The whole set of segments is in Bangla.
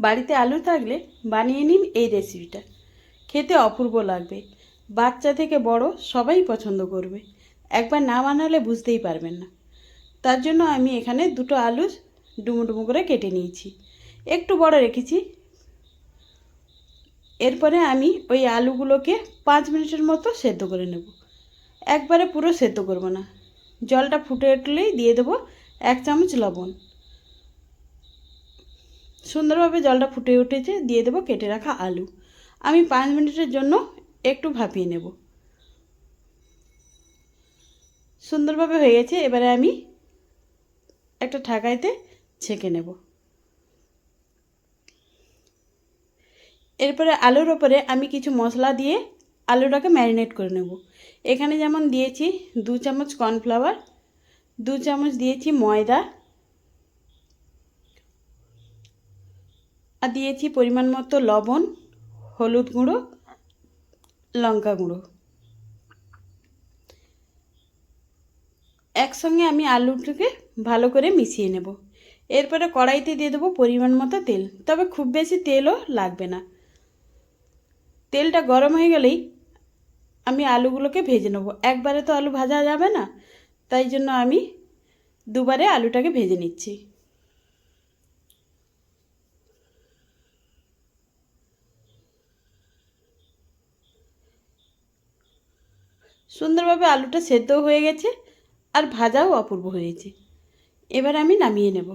বাড়িতে আলু থাকলে বানিয়ে নিন এই রেসিপিটা। খেতে অপূর্ব লাগবে। বাচ্চা থেকে বড় সবাই পছন্দ করবে। একবার না বানালে বুঝতেই পারবেন না। তার জন্য আমি এখানে দুটো আলু ডুমো ডুমো করে কেটে নিয়েছি, একটু বড় রেখেছি। এরপরে আমি ওই আলুগুলোকে 5 মিনিটের মতো সেদ্ধ করে নেব। একবারে পুরো সেদ্ধ করব না। জলটা ফুটে উঠলেই দিয়ে দেবো 1 চামচ লবণ। সুন্দরভাবে জলটা ফুটে উঠেছে, দিয়ে দেবো কেটে রাখা আলু। আমি 5 মিনিটের জন্য একটু ভাপিয়ে নেব। সুন্দরভাবে হয়ে গেছে। এবারে আমি একটা ঢাকাইতে ছেঁকে নেব। এরপরে আলুর ওপরে আমি কিছু মশলা দিয়ে আলুটাকে ম্যারিনেট করে নেব। এখানে যেমন দিয়েছি 2 চামচ কর্নফ্লাওয়ার, 2 চামচ দিয়েছি ময়দা, আর দিয়েছি পরিমাণ মতো লবণ, হলুদ গুঁড়ো, লঙ্কা গুঁড়ো। একসঙ্গে আমি আলুটাকে ভালো করে মিশিয়ে নেব। এরপরে কড়াইতে দিয়ে দেবো পরিমাণ মতো তেল, তবে খুব বেশি তেলও লাগবে না। তেলটা গরম হয়ে গেলেই আমি আলুগুলোকে ভেজে নেব। একবারে তো আলু ভাজা যাবে না, তাই জন্য আমি দুবারে আলুটাকে ভেজে নিচ্ছি। সুন্দরভাবে আলুটা সেদ্ধও হয়ে গেছে আর ভাজাও অপূর্ব হয়েছে। এবার আমি নামিয়ে নেব।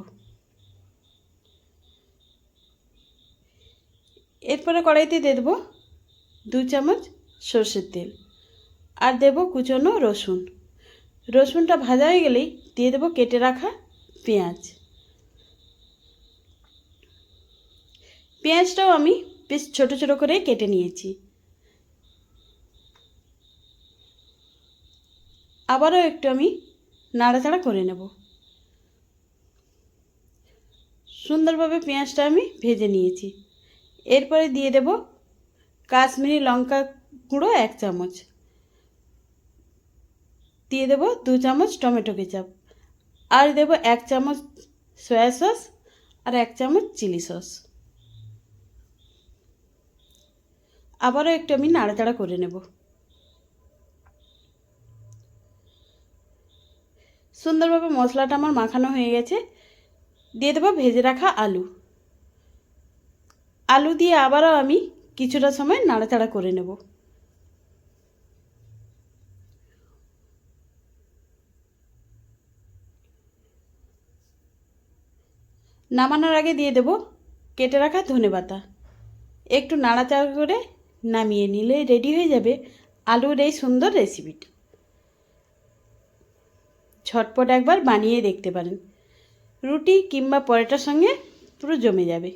এরপরে কড়াইতে দিয়ে দেবো 2 চামচ সর্ষের তেল আর দেবো কুচনো রসুন। রসুনটা ভাজা হয়ে গেলেই দিয়ে দেবো কেটে রাখা পেঁয়াজ। পেঁয়াজটাও আমি বেশ ছোট ছোট করে কেটে নিয়েছি। আবারও একটু আমি নাড়াচাড়া করে নেব। সুন্দরভাবে পেঁয়াজটা আমি ভেজে নিয়েছি। এরপরে দিয়ে দেব কাশ্মীরি লঙ্কা গুঁড়ো 1 চামচ, দিয়ে দেব 2 চামচ টমেটো কেচাপ, আর দেব 1 চামচ সয়া সস আর 1 চামচ চিলি সস। আবারও একটু আমি নাড়াচাড়া করে নেব। সুন্দরভাবে মশলাটা আমার মাখানো হয়ে গেছে। দিয়ে দেবো ভেজে রাখা আলু। আলু দিয়ে আবারও আমি কিছুটা সময় নাড়াচাড়া করে নেব। নামানোর আগে দিয়ে দেব কেটে রাখা ধনেপাতা। একটু নাড়াচাড়া করে নামিয়ে নিলে রেডি হয়ে যাবে আলুর এই সুন্দর রেসিপিটা। ঝটপট একবার বানিয়ে দেখতে পারেন। রুটি কিংবা পরোটার সঙ্গে পুরো জমে যাবে।